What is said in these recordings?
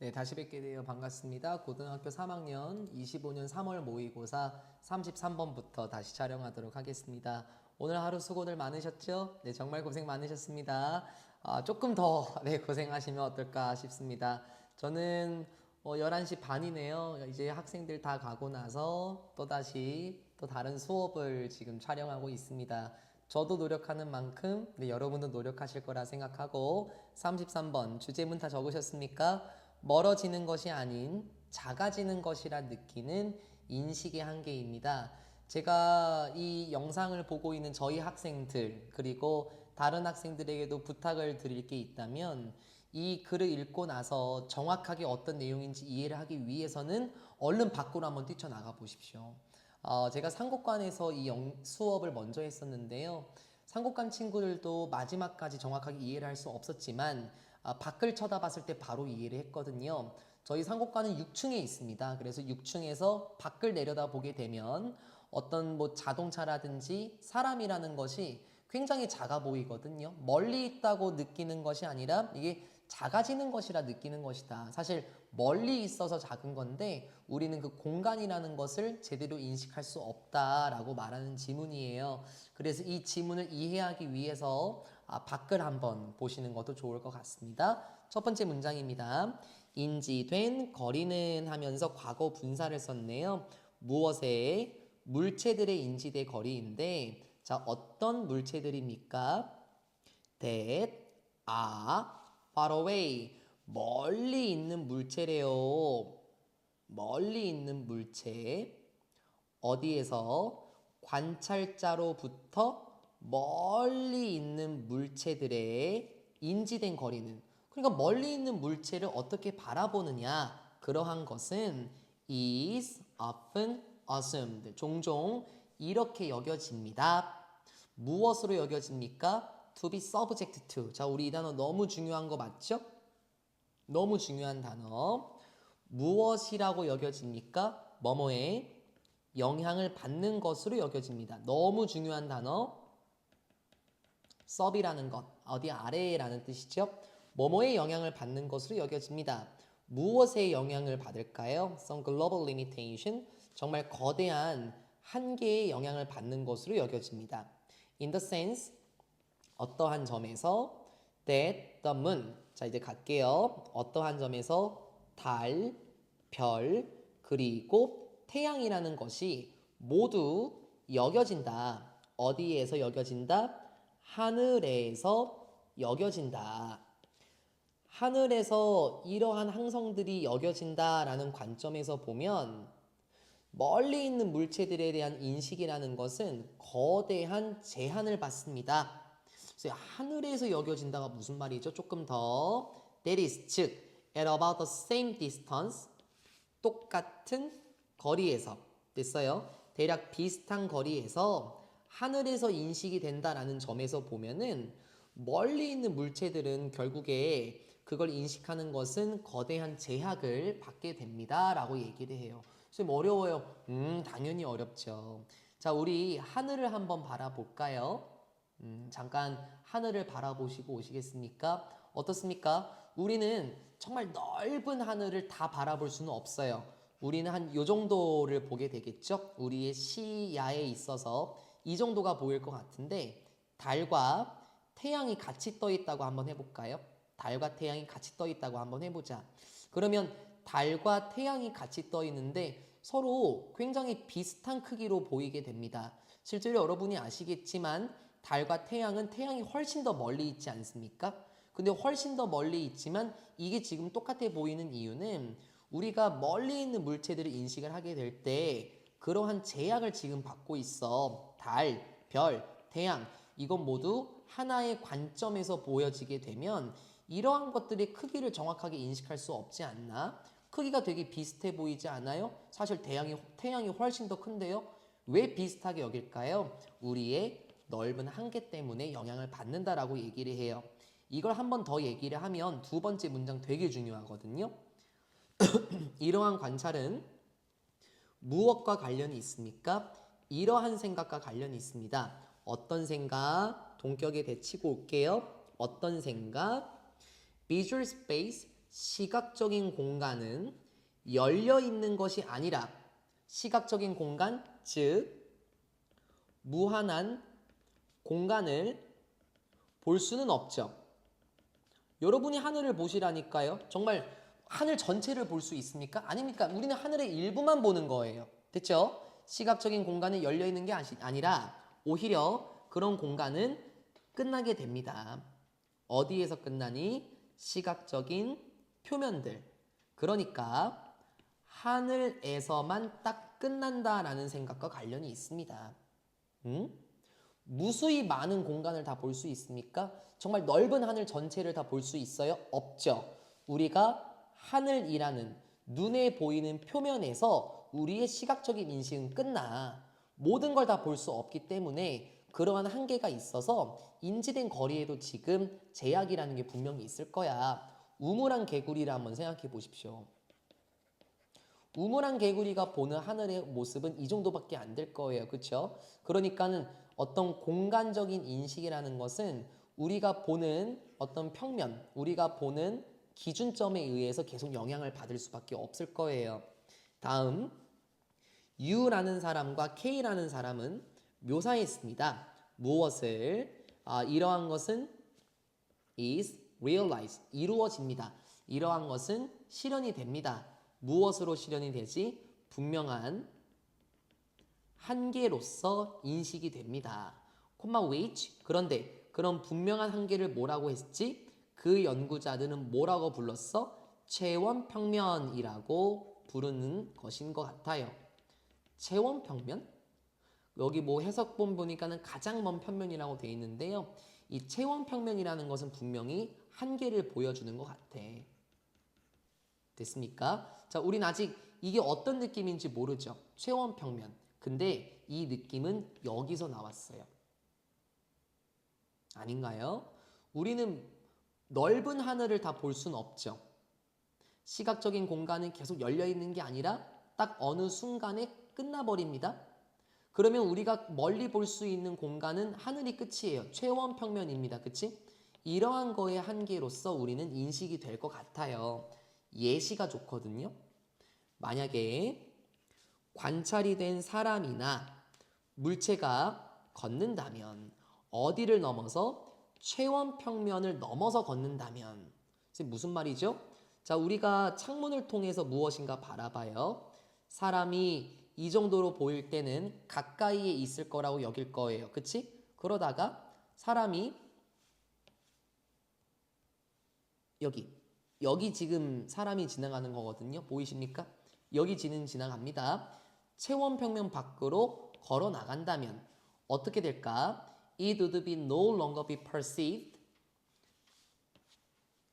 네, 다시 뵙게 되어 반갑습니다. 고등학교 3학년 25년 3월 모의고사 33번부터 다시 촬영하도록 하겠습니다. 오늘 하루 수고들 많으셨죠? 네, 정말 고생 많으셨습니다. 조금 더 고생하시면 어떨까 싶습니다. 저는 11시 반이네요. 이제 학생들 다 가고 나서 또다시 또 다른 수업을 지금 촬영하고 있습니다. 저도 노력하는 만큼 여러분도 노력하실 거라 생각하고 33번 주제문 다 적으셨습니까? 멀어지는 것이 아닌 작아지는 것이라 느끼는 인식의 한계입니다. 제가 이 영상을 보고 있는 저희 학생들 그리고 다른 학생들에게도 부탁을 드릴 게 있다면 이 글을 읽고 나서 정확하게 어떤 내용인지 이해를 하기 위해서는 얼른 밖으로 한번 뛰쳐나가 보십시오. 제가 상국관에서 이 수업을 먼저 했었는데요. 상국관 친구들도 마지막까지 정확하게 이해를 할 수 없었지만 밖을 쳐다봤을 때 바로 이해를 했거든요. 저희 상국관은 6층에 있습니다. 그래서 6층에서 밖을 내려다 보게 되면 어떤 자동차라든지 사람이라는 것이 굉장히 작아 보이거든요. 멀리 있다고 느끼는 것이 아니라 이게 작아지는 것이라 느끼는 것이다. 사실 멀리 있어서 작은 건데 우리는 그 공간이라는 것을 제대로 인식할 수 없다라고 말하는 지문이에요. 그래서 이 지문을 이해하기 위해서 밖을 한번 보시는 것도 좋을 것 같습니다. 첫 번째 문장입니다. 인지된 거리는 하면서 과거 분사를 썼네요. 무엇에? 물체들의 인지대 거리인데 자, 어떤 물체들입니까? That are far away. 멀리 있는 물체래요. 멀리 있는 물체. 어디에서? 관찰자로부터 멀리 있는 물체들의 인지된 거리는. 그러니까 멀리 있는 물체를 어떻게 바라보느냐. 그러한 것은 is often assumed. 종종 이렇게 여겨집니다. 무엇으로 여겨집니까? To be subject to. 자, 우리 이 단어 너무 중요한 거 맞죠? 너무 중요한 단어. 무엇이라고 여겨집니까? 뭐뭐에 영향을 받는 것으로 여겨집니다. 너무 중요한 단어. sub이라는 것. 어디 아래라는 뜻이죠? 뭐뭐에 영향을 받는 것으로 여겨집니다. 무엇에 영향을 받을까요? Some global limitation. 정말 거대한 한계에 영향을 받는 것으로 여겨집니다. In the sense 어떠한 점에서 that the moon. 자, 이제 갈게요. 어떠한 점에서 달, 별, 그리고 태양이라는 것이 모두 여겨진다. 어디에서 여겨진다? 하늘에서 여겨진다. 하늘에서 이러한 항성들이 여겨진다라는 관점에서 보면 멀리 있는 물체들에 대한 인식이라는 것은 거대한 제한을 받습니다. 그래서 하늘에서 여겨진다가 무슨 말이죠? 조금 더 that is 즉 at about the same distance 똑같은 거리에서 됐어요. 대략 비슷한 거리에서 하늘에서 인식이 된다라는 점에서 보면은 멀리 있는 물체들은 결국에 그걸 인식하는 것은 거대한 제약을 받게 됩니다. 라고 얘기를 해요. 좀 어려워요. 당연히 어렵죠. 자, 우리 하늘을 한번 바라볼까요? 잠깐 하늘을 바라보시고 오시겠습니까? 어떻습니까? 우리는 정말 넓은 하늘을 다 바라볼 수는 없어요. 우리는 한 요 정도를 보게 되겠죠? 우리의 시야에 있어서 이 정도가 보일 것 같은데 달과 태양이 같이 떠 있다고 한번 해볼까요? 달과 태양이 같이 떠 있다고 한번 해보자. 그러면 달과 태양이 같이 떠 있는데 서로 굉장히 비슷한 크기로 보이게 됩니다. 실제로 여러분이 아시겠지만 달과 태양이 훨씬 더 멀리 있지 않습니까? 근데 훨씬 더 멀리 있지만 이게 지금 똑같아 보이는 이유는 우리가 멀리 있는 물체들을 인식을 하게 될 때 그러한 제약을 지금 받고 있어. 달, 별, 태양 이건 모두 하나의 관점에서 보여지게 되면 이러한 것들의 크기를 정확하게 인식할 수 없지 않나? 크기가 되게 비슷해 보이지 않아요? 사실 태양이 훨씬 더 큰데요? 왜 비슷하게 여길까요? 우리의 넓은 한계 때문에 영향을 받는다라고 얘기를 해요. 이걸 한 번 더 얘기를 하면 두 번째 문장 되게 중요하거든요. 이러한 관찰은 무엇과 관련이 있습니까? 이러한 생각과 관련이 있습니다. 어떤 생각? 동격에 대치고 올게요. 어떤 생각? Visual space, 시각적인 공간은 열려 있는 것이 아니라 시각적인 공간, 즉 무한한 공간을 볼 수는 없죠. 여러분이 하늘을 보시라니까요. 정말 하늘 전체를 볼 수 있습니까? 아닙니까? 우리는 하늘의 일부만 보는 거예요. 됐죠? 시각적인 공간은 열려 있는 게 아니라 오히려 그런 공간은 끝나게 됩니다. 어디에서 끝나니? 시각적인 표면들. 그러니까 하늘에서만 딱 끝난다라는 생각과 관련이 있습니다. 무수히 많은 공간을 다 볼 수 있습니까? 정말 넓은 하늘 전체를 다 볼 수 있어요? 없죠. 우리가 하늘이라는 눈에 보이는 표면에서 우리의 시각적인 인식은 끝나. 모든 걸 다 볼 수 없기 때문에 그러한 한계가 있어서 인지된 거리에도 지금 제약이라는 게 분명히 있을 거야. 우물안 개구리를 한번 생각해 보십시오. 우물안 개구리가 보는 하늘의 모습은 이 정도밖에 안 될 거예요. 그렇죠? 그러니까는 어떤 공간적인 인식이라는 것은 우리가 보는 어떤 평면, 우리가 보는 기준점에 의해서 계속 영향을 받을 수밖에 없을 거예요. 다음, U라는 사람과 K라는 사람은 묘사했습니다. 무엇을? 이러한 것은 is realized, 이루어집니다. 이러한 것은 실현이 됩니다. 무엇으로 실현이 되지? 분명한 한계로서 인식이 됩니다. which, 그런데 그런 분명한 한계를 뭐라고 했지? 그 연구자들은 뭐라고 불렀어? 체원평면이라고 부르는 것인 것 같아요. 체원평면? 여기 뭐 해석본 보니까는 가장 먼 평면이라고 되어 있는데요. 이 체원평면이라는 것은 분명히 한계를 보여주는 것 같아. 됐습니까? 자, 우린 아직 이게 어떤 느낌인지 모르죠. 체원평면. 근데 이 느낌은 여기서 나왔어요. 아닌가요? 우리는 넓은 하늘을 다 볼 수는 없죠. 시각적인 공간은 계속 열려 있는 게 아니라 딱 어느 순간에 끝나버립니다. 그러면 우리가 멀리 볼 수 있는 공간은 하늘이 끝이에요. 최원평면입니다. 그치? 이러한 거의 한계로서 우리는 인식이 될 것 같아요. 예시가 좋거든요. 만약에 관찰이 된 사람이나 물체가 걷는다면 어디를 넘어서 최원평면을 넘어서 걷는다면 무슨 말이죠? 자, 우리가 창문을 통해서 무엇인가 바라봐요. 사람이 이 정도로 보일 때는 가까이에 있을 거라고 여길 거예요. 그치? 그러다가 사람이 여기 지금 사람이 지나가는 거거든요. 보이십니까? 여기 지나갑니다. 체원평면 밖으로 걸어 나간다면 어떻게 될까? It would be no longer be perceived.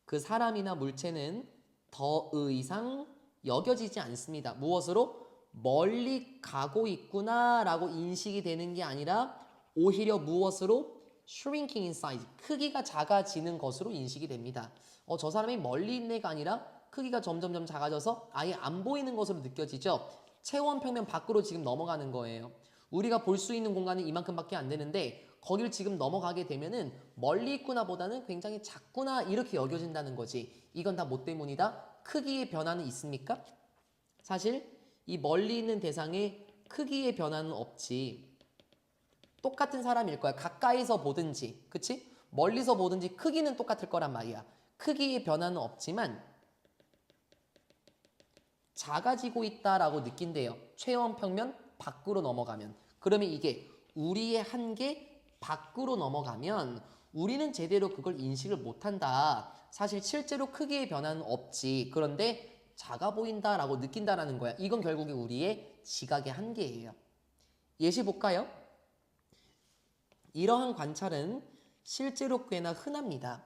그 사람이나 물체는 더 이상 여겨지지 않습니다. 무엇으로? 멀리 가고 있구나라고 인식이 되는 게 아니라 오히려 무엇으로? shrinking in size, 크기가 작아지는 것으로 인식이 됩니다. 저 사람이 멀리 있는 애가 아니라 크기가 점점점 작아져서 아예 안 보이는 것으로 느껴지죠. 체원평면 밖으로 지금 넘어가는 거예요. 우리가 볼 수 있는 공간은 이만큼밖에 안 되는데 거길 지금 넘어가게 되면은 멀리 있구나 보다는 굉장히 작구나 이렇게 여겨진다는 거지. 이건 다 뭐 때문이다? 크기의 변화는 있습니까? 사실 이 멀리 있는 대상에 크기의 변화는 없지. 똑같은 사람일 거야. 가까이서 보든지, 그치? 멀리서 보든지 크기는 똑같을 거란 말이야. 크기의 변화는 없지만 작아지고 있다라고 느낀대요. 최원평면 밖으로 넘어가면. 그러면 이게 우리의 한계 밖으로 넘어가면 우리는 제대로 그걸 인식을 못한다. 사실 실제로 크기의 변화는 없지. 그런데 작아 보인다라고 느낀다라는 거야. 이건 결국에 우리의 지각의 한계예요. 예시 볼까요? 이러한 관찰은 실제로 꽤나 흔합니다.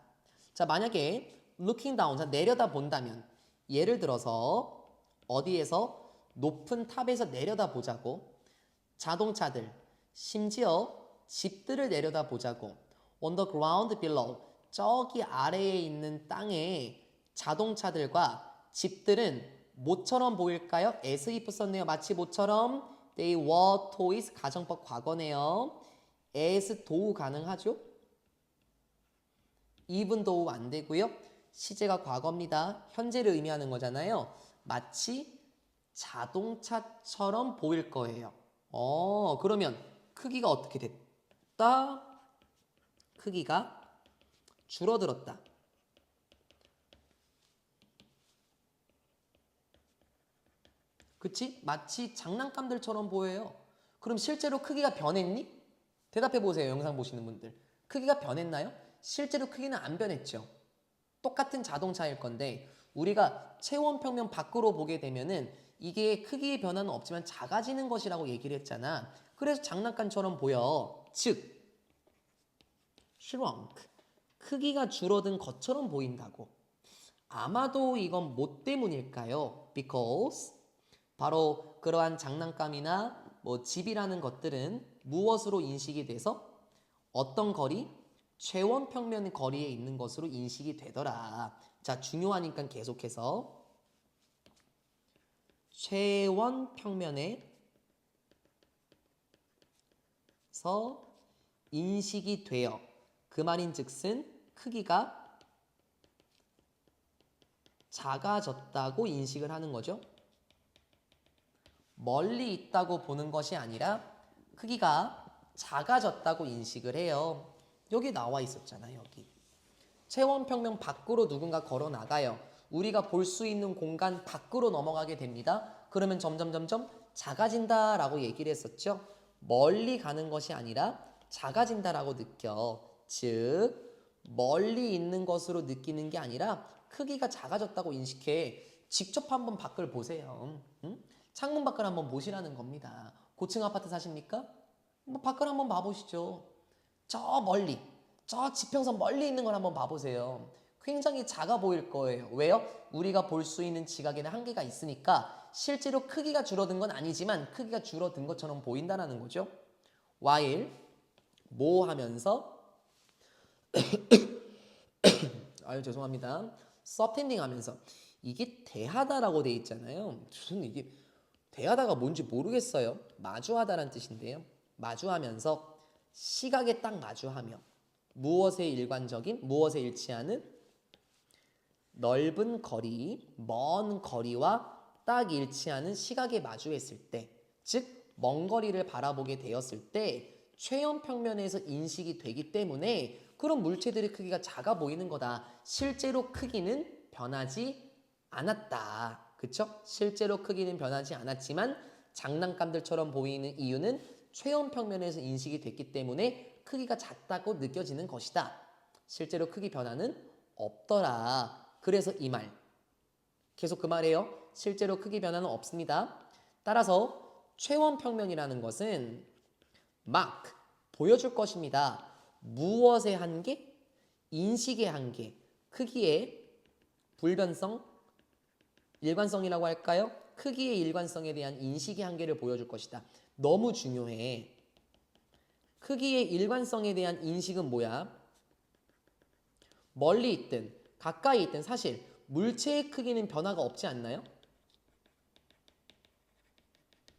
자, 만약에 looking down, 자, 내려다 본다면 예를 들어서 어디에서 높은 탑에서 내려다 보자고, 자동차들, 심지어 집들을 내려다 보자고, on the ground below, 저기 아래에 있는 땅에 자동차들과 집들은 뭐처럼 보일까요? as if 썼네요. 마치 뭐처럼 they were toys, 가정법 과거네요. as 도우 가능하죠? even 도우 안 되고요. 시제가 과거입니다. 현재를 의미하는 거잖아요. 마치 자동차처럼 보일 거예요. 그러면 크기가 어떻게 됐다? 크기가 줄어들었다. 그치? 마치 장난감들처럼 보여요. 그럼 실제로 크기가 변했니? 대답해 보세요. 영상 보시는 분들. 크기가 변했나요? 실제로 크기는 안 변했죠. 똑같은 자동차일 건데 우리가 체온평면 밖으로 보게 되면은 이게 크기의 변화는 없지만 작아지는 것이라고 얘기를 했잖아. 그래서 장난감처럼 보여. 즉, shrunk. 크기가 줄어든 것처럼 보인다고. 아마도 이건 뭐 때문일까요? Because 바로 그러한 장난감이나 뭐 집이라는 것들은 무엇으로 인식이 돼서 어떤 거리? 최원평면 거리에 있는 것으로 인식이 되더라. 자, 중요하니까 계속해서 최원평면에서 인식이 되어 그 말인즉슨 크기가 작아졌다고 인식을 하는 거죠. 멀리 있다고 보는 것이 아니라 크기가 작아졌다고 인식을 해요. 여기 나와 있었잖아요. 여기. 체원평면 밖으로 누군가 걸어 나가요. 우리가 볼 수 있는 공간 밖으로 넘어가게 됩니다. 그러면 점점 작아진다라고 얘기를 했었죠. 멀리 가는 것이 아니라 작아진다라고 느껴. 즉 멀리 있는 것으로 느끼는 게 아니라 크기가 작아졌다고 인식해. 직접 한번 밖을 보세요. 응? 창문 밖을 한번 보시라는 겁니다. 고층 아파트 사십니까? 뭐 밖을 한번 봐보시죠. 저 멀리, 저 지평선 멀리 있는 걸 한번 봐보세요. 굉장히 작아 보일 거예요. 왜요? 우리가 볼 수 있는 지각에는 한계가 있으니까 실제로 크기가 줄어든 건 아니지만 크기가 줄어든 것처럼 보인다는 거죠. while 뭐 하면서 아유 죄송합니다. 서텐딩 하면서 이게 대하다라고 돼 있잖아요. 저는 이게 대하다가 뭔지 모르겠어요. 마주하다란 뜻인데요. 마주하면서 시각에 딱 마주하며 무엇에 일관적인 무엇에 일치하는 넓은 거리, 먼 거리와 딱 일치하는 시각에 마주했을 때, 즉 먼 거리를 바라보게 되었을 때 최연평면에서 인식이 되기 때문에 그런 물체들의 크기가 작아 보이는 거다. 실제로 크기는 변하지 않았다. 그쵸? 실제로 크기는 변하지 않았지만 장난감들처럼 보이는 이유는 최연평면에서 인식이 됐기 때문에 크기가 작다고 느껴지는 것이다. 실제로 크기 변화는 없더라. 그래서 이 말. 계속 그 말이에요. 실제로 크기 변화는 없습니다. 따라서 최원평면이라는 것은 mark, 보여줄 것입니다. 무엇의 한계? 인식의 한계. 크기의 불변성, 일관성이라고 할까요? 크기의 일관성에 대한 인식의 한계를 보여줄 것이다. 너무 중요해. 크기의 일관성에 대한 인식은 뭐야? 멀리 있든 가까이 있든 사실 물체의 크기는 변화가 없지 않나요?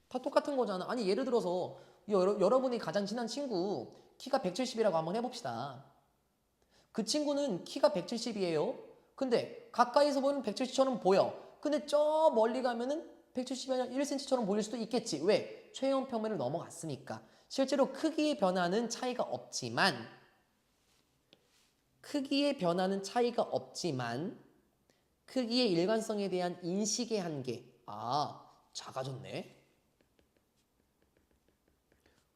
다 똑같은 거잖아. 아니 예를 들어서 여러분이 가장 친한 친구 키가 170이라고 한번 해봅시다. 그 친구는 키가 170이에요. 근데 가까이서 보면 170처럼 보여. 근데 저 멀리 가면은 170이 아니라 1cm처럼 보일 수도 있겠지. 왜? 최형 평면을 넘어갔으니까. 실제로 크기의 변화는 차이가 없지만 크기의 일관성에 대한 인식의 한계. 아, 작아졌네.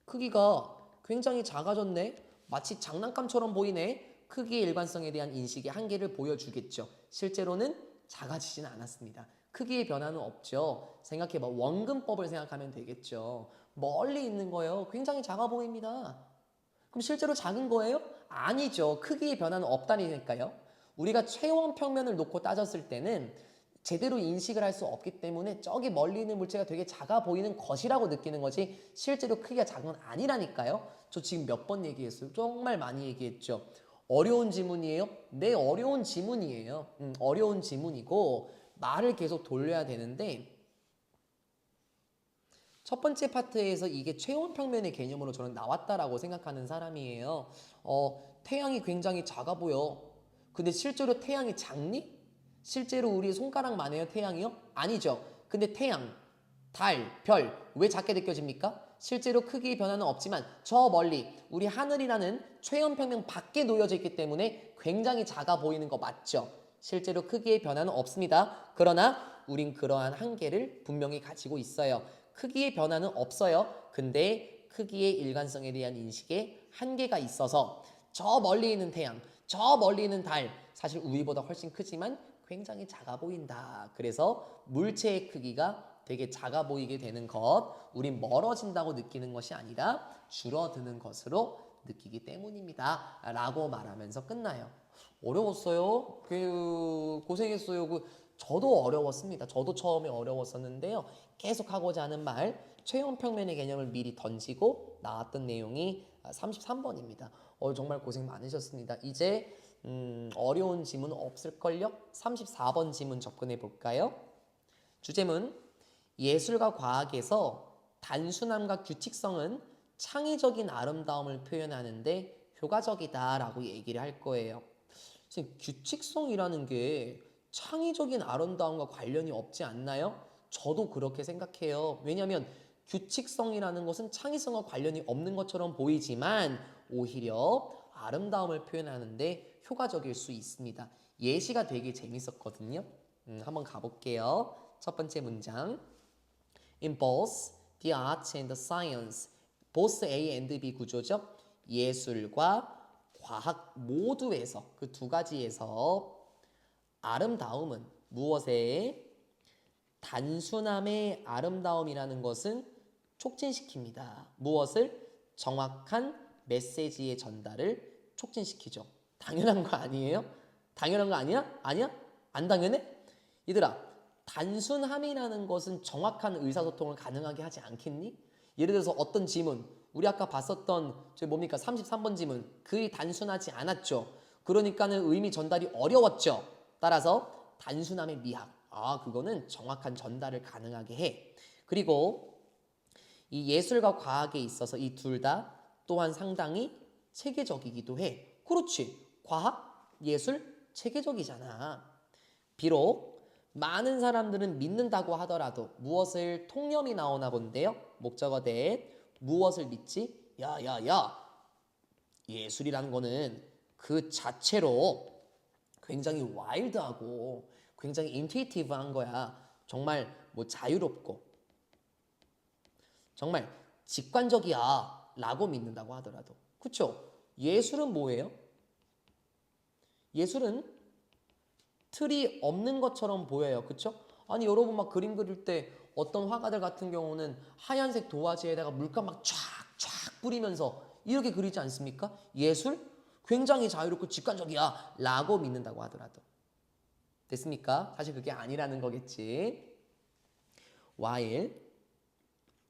크기가 굉장히 작아졌네. 마치 장난감처럼 보이네. 크기의 일관성에 대한 인식의 한계를 보여주겠죠. 실제로는 작아지지는 않았습니다. 크기의 변화는 없죠. 생각해봐. 원근법을 생각하면 되겠죠. 멀리 있는 거예요. 굉장히 작아 보입니다. 그럼 실제로 작은 거예요? 아니죠. 크기의 변화는 없다니까요. 우리가 최원평면을 놓고 따졌을 때는 제대로 인식을 할 수 없기 때문에 저기 멀리 있는 물체가 되게 작아 보이는 것이라고 느끼는 거지 실제로 크기가 작은 건 아니라니까요. 저 지금 몇 번 얘기했어요? 정말 많이 얘기했죠. 어려운 지문이에요? 네, 어려운 지문이에요. 어려운 지문이고 말을 계속 돌려야 되는데 첫 번째 파트에서 이게 최원평면의 개념으로 저는 나왔다라고 생각하는 사람이에요. 태양이 굉장히 작아 보여. 근데 실제로 태양이 작니? 실제로 우리 손가락만 해요, 태양이요? 아니죠. 근데 태양, 달, 별, 왜 작게 느껴집니까? 실제로 크기의 변화는 없지만 저 멀리 우리 하늘이라는 최연평면 밖에 놓여져 있기 때문에 굉장히 작아 보이는 거 맞죠? 실제로 크기의 변화는 없습니다. 그러나 우린 그러한 한계를 분명히 가지고 있어요. 크기의 변화는 없어요. 근데 크기의 일관성에 대한 인식에 한계가 있어서 저 멀리 있는 태양, 저 멀리 있는 달, 사실 우리보다 훨씬 크지만 굉장히 작아 보인다. 그래서 물체의 크기가 되게 작아 보이게 되는 것, 우린 멀어진다고 느끼는 것이 아니라 줄어드는 것으로 느끼기 때문입니다. 라고 말하면서 끝나요. 어려웠어요. 고생했어요. 저도 어려웠습니다. 저도 처음에 어려웠었는데요. 계속 하고자 하는 말, 최연평면의 개념을 미리 던지고 나왔던 내용이 33번입니다. 정말 고생 많으셨습니다. 이제 어려운 지문 없을걸요? 34번 지문 접근해 볼까요? 주제문, 예술과 과학에서 단순함과 규칙성은 창의적인 아름다움을 표현하는데 효과적이다 라고 얘기를 할 거예요. 규칙성이라는 게 창의적인 아름다움과 관련이 없지 않나요? 저도 그렇게 생각해요. 왜냐하면 규칙성이라는 것은 창의성과 관련이 없는 것처럼 보이지만 오히려 아름다움을 표현하는데 효과적일 수 있습니다. 예시가 되게 재밌었거든요. 한번 가볼게요. 첫 번째 문장. In both the arts and the science, both A and B 구조죠. 예술과 과학 모두에서 그 두 가지에서 아름다움은 무엇에? 단순함의 아름다움이라는 것은 촉진시킵니다. 무엇을? 정확한 메시지의 전달을 촉진시키죠. 당연한 거 아니에요? 당연한 거 아니야? 아니야? 안 당연해? 얘들아, 단순함이라는 것은 정확한 의사소통을 가능하게 하지 않겠니? 예를 들어서 어떤 지문, 우리 아까 봤었던 저 뭡니까? 33번 지문, 글이 단순하지 않았죠. 그러니까는 의미 전달이 어려웠죠. 따라서 단순함의 미학, 그거는 정확한 전달을 가능하게 해. 그리고 이 예술과 과학에 있어서 이 둘 다 또한 상당히 체계적이기도 해. 그렇지. 과학, 예술, 체계적이잖아. 비록 많은 사람들은 믿는다고 하더라도 무엇을 통념이 나오나 본데요. 목적어 대에 무엇을 믿지? 야야야, 예술이라는 거는 그 자체로 굉장히 와일드하고 굉장히 인투이티브한 거야. 정말 자유롭고 정말 직관적이야 라고 믿는다고 하더라도. 그쵸? 예술은 뭐예요? 예술은 틀이 없는 것처럼 보여요. 그쵸? 아니 여러분 막 그림 그릴 때 어떤 화가들 같은 경우는 하얀색 도화지에다가 물감 막 쫙쫙 뿌리면서 이렇게 그리지 않습니까? 예술? 굉장히 자유롭고 직관적이야 라고 믿는다고 하더라도. 됐습니까? 사실 그게 아니라는 거겠지. while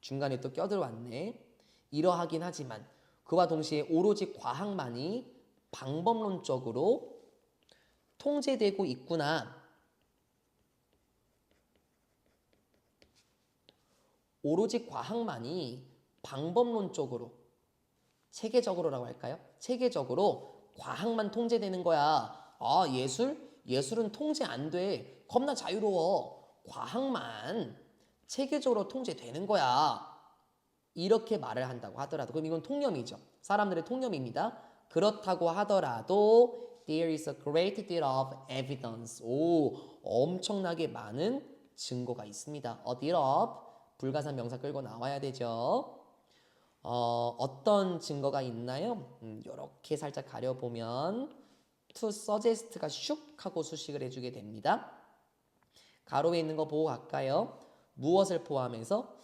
중간에 또 껴들어왔네. 이러하긴 하지만 그와 동시에 오로지 과학만이 방법론적으로 통제되고 있구나. 오로지 과학만이 방법론적으로, 체계적으로라고 할까요? 체계적으로 과학만 통제되는 거야. 예술은 통제 안 돼. 겁나 자유로워. 과학만 체계적으로 통제되는 거야. 이렇게 말을 한다고 하더라도, 그럼 이건 통념이죠. 사람들의 통념입니다. 그렇다고 하더라도 there is a great deal of evidence. 엄청나게 많은 증거가 있습니다. a deal of 불가산 명사 끌고 나와야 되죠. 어떤 증거가 있나요? 이렇게 살짝 가려보면 to suggest가 슉 하고 수식을 해주게 됩니다. 가로에 있는 거 보고 갈까요? 무엇을 포함해서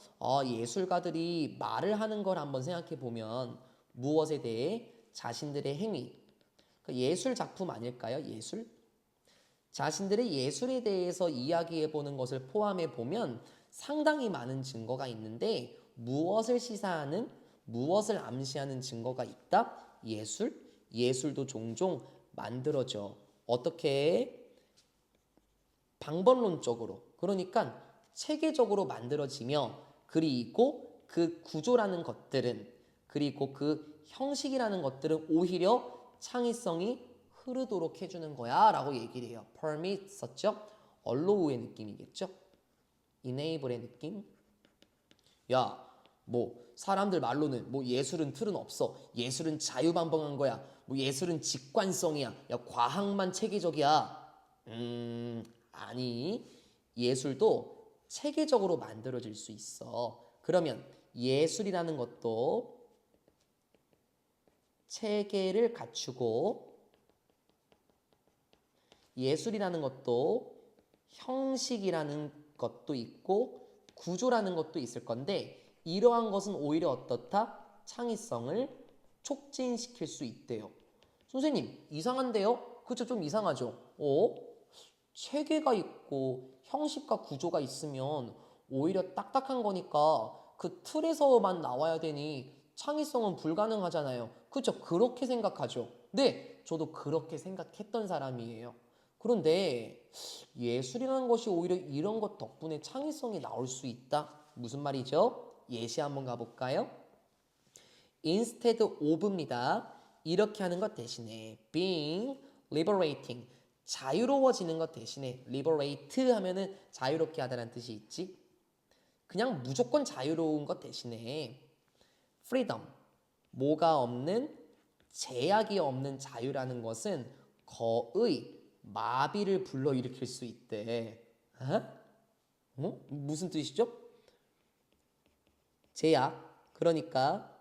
예술가들이 말을 하는 걸 한번 생각해 보면 무엇에 대해? 자신들의 행위. 예술 작품 아닐까요? 예술? 자신들의 예술에 대해서 이야기해 보는 것을 포함해 보면 상당히 많은 증거가 있는데 무엇을 시사하는, 무엇을 암시하는 증거가 있다? 예술? 예술도 종종 만들어져. 어떻게? 방법론적으로. 그러니까 체계적으로 만들어지며 그리고 그 구조라는 것들은, 그리고 그 형식이라는 것들은 오히려 창의성이 흐르도록 해주는 거야 라고 얘기를 해요. permit 썼죠? allow의 느낌이겠죠? enable의 느낌? 야, 뭐 사람들 말로는 뭐 예술은 틀은 없어. 예술은 자유반복한 거야. 뭐 예술은 직관성이야. 야, 과학만 체계적이야. 아니. 예술도 체계적으로 만들어질 수 있어. 그러면 예술이라는 것도 체계를 갖추고 예술이라는 것도 형식이라는 것도 있고 구조라는 것도 있을 건데 이러한 것은 오히려 어떻다? 창의성을 촉진시킬 수 있대요. 선생님, 이상한데요? 그쵸? 좀 이상하죠? 체계가 있고 형식과 구조가 있으면 오히려 딱딱한 거니까 그 틀에서만 나와야 되니 창의성은 불가능하잖아요. 그쵸? 그렇게 생각하죠. 네, 저도 그렇게 생각했던 사람이에요. 그런데 예술이라는 것이 오히려 이런 것 덕분에 창의성이 나올 수 있다. 무슨 말이죠? 예시 한번 가볼까요? instead of입니다. 이렇게 하는 것 대신에 being liberating 자유로워지는 것 대신에 liberate 하면은 자유롭게 하다라는 뜻이 있지. 그냥 무조건 자유로운 것 대신에 freedom 뭐가 없는 제약이 없는 자유라는 것은 거의 마비를 불러일으킬 수 있대. 무슨 뜻이죠? 제약, 그러니까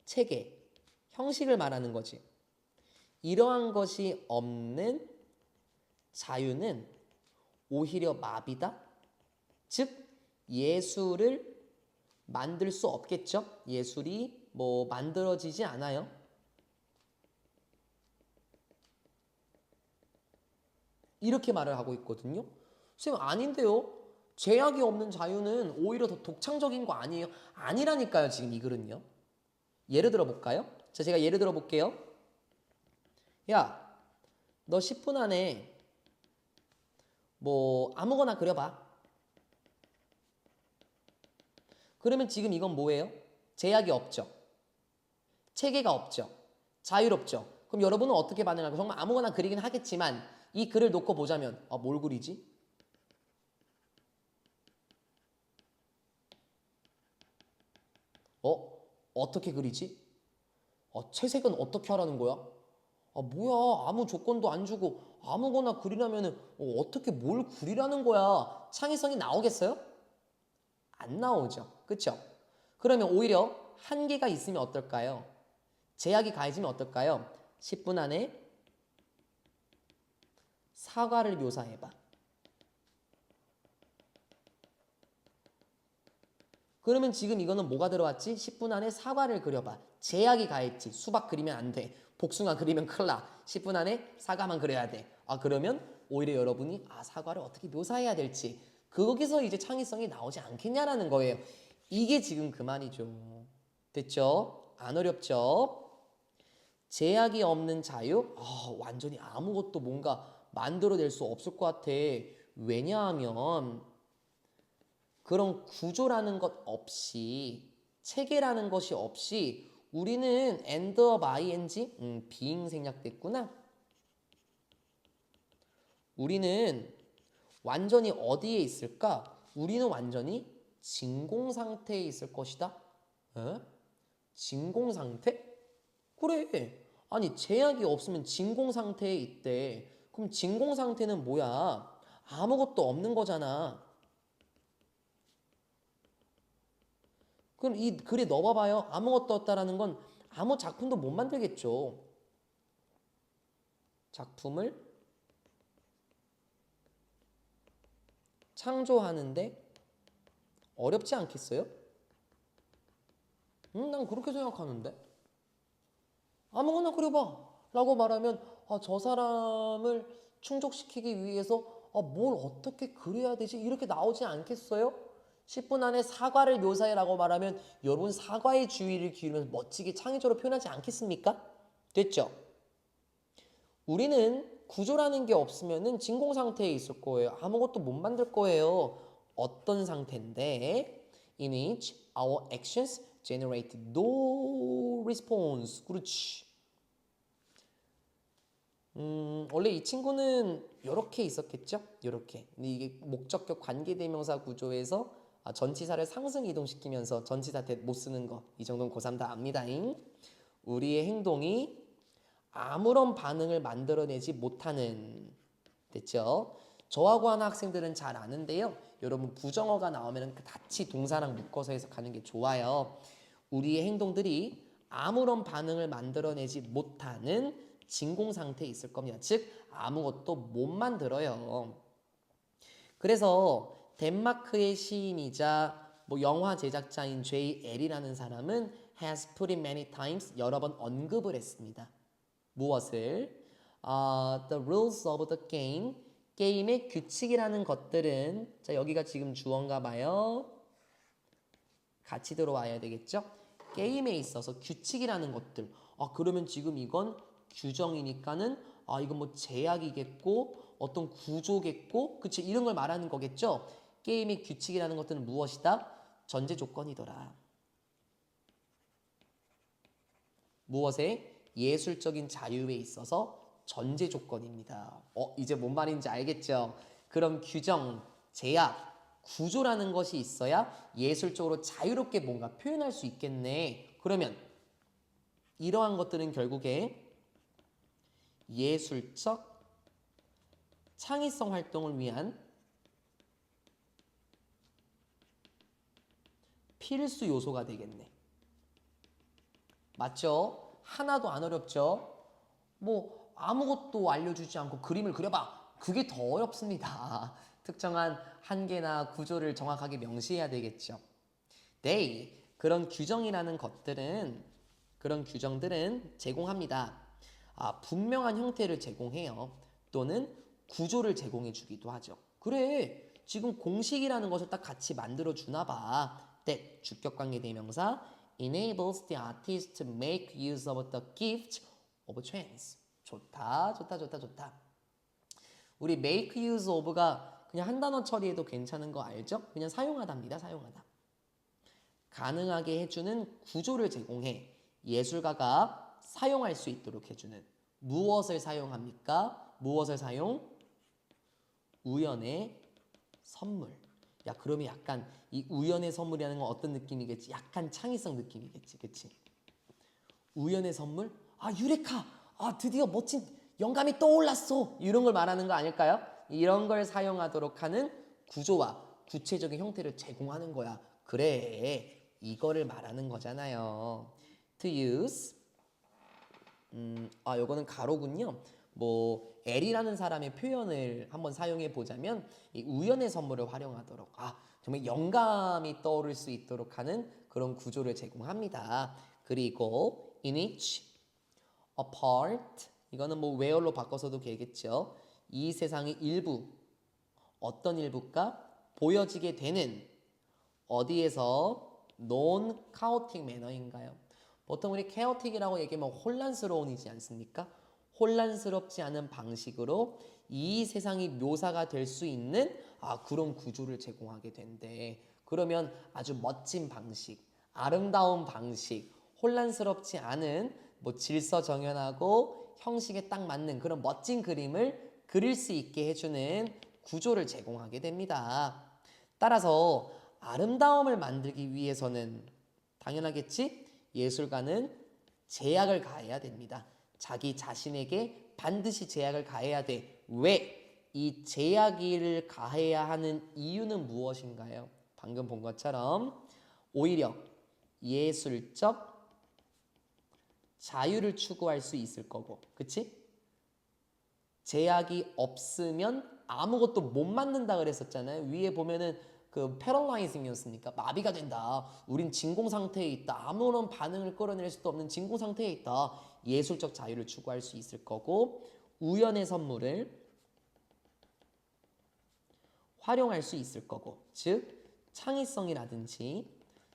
체계, 형식을 말하는 거지. 이러한 것이 없는 자유는 오히려 마비다. 즉 예술을 만들 수 없겠죠. 예술이 뭐 만들어지지 않아요. 이렇게 말을 하고 있거든요. 선생님 아닌데요. 제약이 없는 자유는 오히려 더 독창적인 거 아니에요? 아니라니까요. 지금 이 글은요. 예를 들어 볼까요? 자, 제가 예를 들어 볼게요. 야, 너 10분 안에 뭐 아무거나 그려봐. 그러면 지금 이건 뭐예요? 제약이 없죠. 체계가 없죠. 자유롭죠. 그럼 여러분은 어떻게 반응할까요? 정말 아무거나 그리긴 하겠지만 이 글을 놓고 보자면 뭘 그리지? 어떻게 그리지? 채색은 어떻게 하라는 거야? 뭐야 아무 조건도 안 주고 아무거나 그리라면은 어떻게 뭘 그리라는 거야? 창의성이 나오겠어요? 안 나오죠. 그쵸? 그러면 오히려 한계가 있으면 어떨까요? 제약이 가해지면 어떨까요? 10분 안에 사과를 묘사해봐. 그러면 지금 이거는 뭐가 들어왔지? 10분 안에 사과를 그려봐. 제약이 가했지. 수박 그리면 안 돼. 복숭아 그리면 큰일 나. 10분 안에 사과만 그려야 돼. 그러면 오히려 여러분이 사과를 어떻게 묘사해야 될지 거기서 이제 창의성이 나오지 않겠냐라는 거예요. 이게 지금 그 말이죠. 됐죠? 안 어렵죠? 제약이 없는 자유? 완전히 아무것도 뭔가 만들어낼 수 없을 것 같아. 왜냐하면 그런 구조라는 것 없이 체계라는 것이 없이 우리는 end of ing being 생략됐구나. 우리는 완전히 어디에 있을까? 우리는 완전히 진공 상태에 있을 것이다. 진공 상태? 그래. 아니 제약이 없으면 진공 상태에 있대. 그럼 진공 상태는 뭐야? 아무것도 없는 거잖아. 그럼 이 글에 넣어봐봐요. 아무것도 없다라는 건 아무 작품도 못 만들겠죠. 작품을 창조하는데 어렵지 않겠어요? 난 그렇게 생각하는데. 아무거나 그려봐 라고 말하면 저 사람을 충족시키기 위해서 뭘 어떻게 그려야 되지? 이렇게 나오지 않겠어요? 10분 안에 사과를 묘사해라고 말하면 여러분 사과의 주의를 기울이면서 멋지게 창의적으로 표현하지 않겠습니까? 됐죠? 우리는 구조라는 게 없으면 진공 상태에 있을 거예요. 아무것도 못 만들 거예요. 어떤 상태인데 in which our actions generate no response. 그렇지. 원래 이 친구는 이렇게 있었겠죠? 이렇게. 근데 이게 목적격 관계대명사 구조에서 전치사를 상승 이동시키면서 전치사 that 못 쓰는 거. 이 정도는 고3 다 압니다잉. 우리의 행동이 아무런 반응을 만들어내지 못하는. 됐죠? 저하고 하는 학생들은 잘 아는데요. 여러분 부정어가 나오면 같이 동사랑 묶어서 해석하는 게 좋아요. 우리의 행동들이 아무런 반응을 만들어내지 못하는 진공 상태에 있을 겁니다. 즉 아무것도 못 만들어요. 그래서 덴마크의 시인이자 영화 제작자인 J.L이라는 사람은 has put it many times 여러 번 언급을 했습니다. 무엇을? The rules of the game 게임의 규칙이라는 것들은 자 여기가 지금 주어인가 봐요. 같이 들어와야 되겠죠? 게임에 있어서 규칙이라는 것들 그러면 지금 이건 규정이니까는 이건 뭐 제약이겠고 어떤 구조겠고 그치 이런 걸 말하는 거겠죠? 게임의 규칙이라는 것들은 무엇이다? 전제 조건이더라. 무엇에? 예술적인 자유에 있어서 전제 조건입니다. 이제 뭔 말인지 알겠죠? 그런 규정, 제약, 구조라는 것이 있어야 예술적으로 자유롭게 뭔가 표현할 수 있겠네. 그러면 이러한 것들은 결국에 예술적 창의성 활동을 위한 필수 요소가 되겠네. 맞죠? 하나도 안 어렵죠? 뭐 아무것도 알려주지 않고 그림을 그려봐. 그게 더 어렵습니다. 특정한 한계나 구조를 정확하게 명시해야 되겠죠. 네, 그런 규정이라는 것들은 그런 규정들은 제공합니다. 분명한 형태를 제공해요. 또는 구조를 제공해 주기도 하죠. 그래, 지금 공식이라는 것을 딱 같이 만들어 주나 봐. 네, 주격관계 대명사 enables the artist to make use of the gift of chance. 좋다, 좋다, 좋다, 좋다. 우리 make use of가 그냥 한 단어 처리해도 괜찮은 거 알죠? 그냥 사용하다입니다. 사용하다. 가능하게 해주는 구조를 제공해 예술가가 사용할 수 있도록 해주는 무엇을 사용합니까? 무엇을 사용? 우연의 선물. 야 그러면 약간 이 우연의 선물이라는 건 어떤 느낌이겠지? 약간 창의성 느낌이겠지. 그치? 우연의 선물? 유레카! 드디어 멋진 영감이 떠올랐어! 이런 걸 말하는 거 아닐까요? 이런 걸 사용하도록 하는 구조와 구체적인 형태를 제공하는 거야. 그래, 이거를 말하는 거잖아요. To use. 요거는 가로군요. L이라는 사람의 표현을 한번 사용해 보자면 이 우연의 선물을 활용하도록 정말 영감이 떠오를 수 있도록 하는 그런 구조를 제공합니다. 그리고 in which a part 이거는 where로 바꿔서도 되겠죠. 이 세상의 일부 어떤 일부가 보여지게 되는 어디에서 non chaotic manner인가요? 보통 우리 chaotic이라고 얘기하면 혼란스러운이지 않습니까? 혼란스럽지 않은 방식으로 이 세상이 묘사가 될 수 있는 그런 구조를 제공하게 된대. 그러면 아주 멋진 방식, 아름다운 방식, 혼란스럽지 않은 질서정연하고 형식에 딱 맞는 그런 멋진 그림을 그릴 수 있게 해주는 구조를 제공하게 됩니다. 따라서 아름다움을 만들기 위해서는 당연하겠지? 예술가는 제약을 가해야 됩니다. 자기 자신에게 반드시 제약을 가해야 돼. 왜? 이 제약을 가해야 하는 이유는 무엇인가요? 방금 본 것처럼 오히려 예술적 자유를 추구할 수 있을 거고, 그치? 제약이 없으면 아무것도 못 만든다 그랬었잖아요. 위에 보면은 그 패러라이징이었으니까 마비가 된다. 우린 진공 상태에 있다. 아무런 반응을 끌어낼 수도 없는 진공 상태에 있다. 예술적 자유를 추구할 수 있을 거고 우연의 선물을 활용할 수 있을 거고 즉 창의성이라든지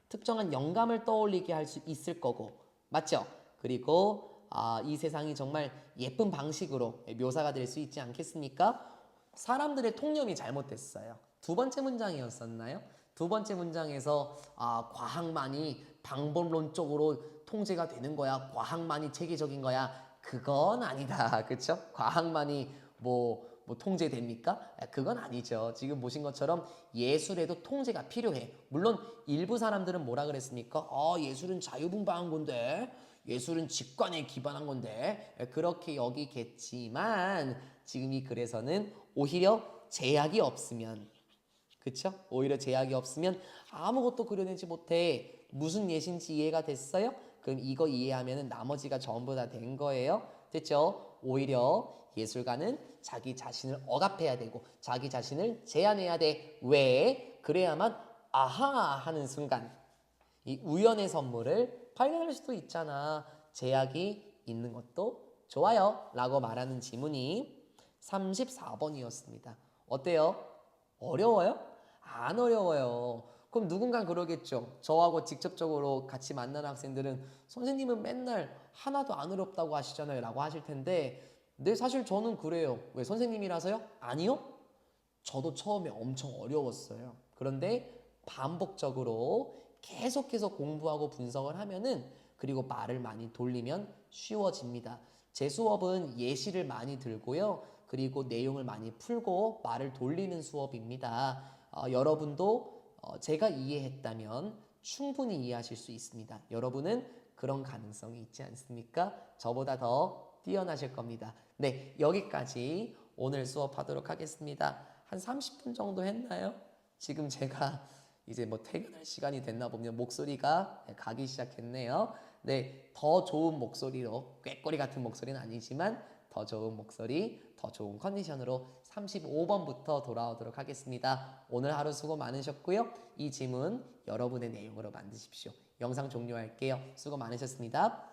특정한 영감을 떠올리게 할 수 있을 거고 맞죠? 그리고 이 세상이 정말 예쁜 방식으로 묘사가 될 수 있지 않겠습니까? 사람들의 통념이 잘못됐어요. 두 번째 문장이었었나요? 두 번째 문장에서 과학만이 방법론적으로 통제가 되는 거야. 과학만이 체계적인 거야. 그건 아니다. 그쵸? 과학만이 뭐 통제됩니까? 그건 아니죠. 지금 보신 것처럼 예술에도 통제가 필요해. 물론 일부 사람들은 뭐라 그랬습니까? 예술은 자유분방한 건데, 예술은 직관에 기반한 건데, 그렇게 여기겠지만 지금 이 글에서는 오히려 제약이 없으면, 그쵸? 오히려 제약이 없으면 아무것도 그려내지 못해. 무슨 예신지 이해가 됐어요? 그럼 이거 이해하면 나머지가 전부 다 된 거예요. 됐죠? 오히려 예술가는 자기 자신을 억압해야 되고 자기 자신을 제한해야 돼. 왜? 그래야만 아하 하는 순간 이 우연의 선물을 발견할 수도 있잖아. 제약이 있는 것도 좋아요. 라고 말하는 지문이 34번이었습니다. 어때요? 어려워요? 안 어려워요. 그럼 누군가 그러겠죠. 저하고 직접적으로 같이 만나는 학생들은 선생님은 맨날 하나도 안 어렵다고 하시잖아요. 라고 하실 텐데 네, 사실 저는 그래요. 왜 선생님이라서요? 아니요. 저도 처음에 엄청 어려웠어요. 그런데 반복적으로 계속해서 공부하고 분석을 하면은 그리고 말을 많이 돌리면 쉬워집니다. 제 수업은 예시를 많이 들고요. 그리고 내용을 많이 풀고 말을 돌리는 수업입니다. 여러분도 제가 이해했다면 충분히 이해하실 수 있습니다. 여러분은 그런 가능성이 있지 않습니까? 저보다 더 뛰어나실 겁니다. 네, 여기까지 오늘 수업하도록 하겠습니다. 한 30분 정도 했나요? 지금 제가 이제 뭐 퇴근할 시간이 됐나 보면 목소리가 가기 시작했네요. 네, 더 좋은 목소리로 꾀꼬리 같은 목소리는 아니지만 더 좋은 목소리, 더 좋은 컨디션으로 35번부터 돌아오도록 하겠습니다. 오늘 하루 수고 많으셨고요. 이 지문 여러분의 내용으로 만드십시오. 영상 종료할게요. 수고 많으셨습니다.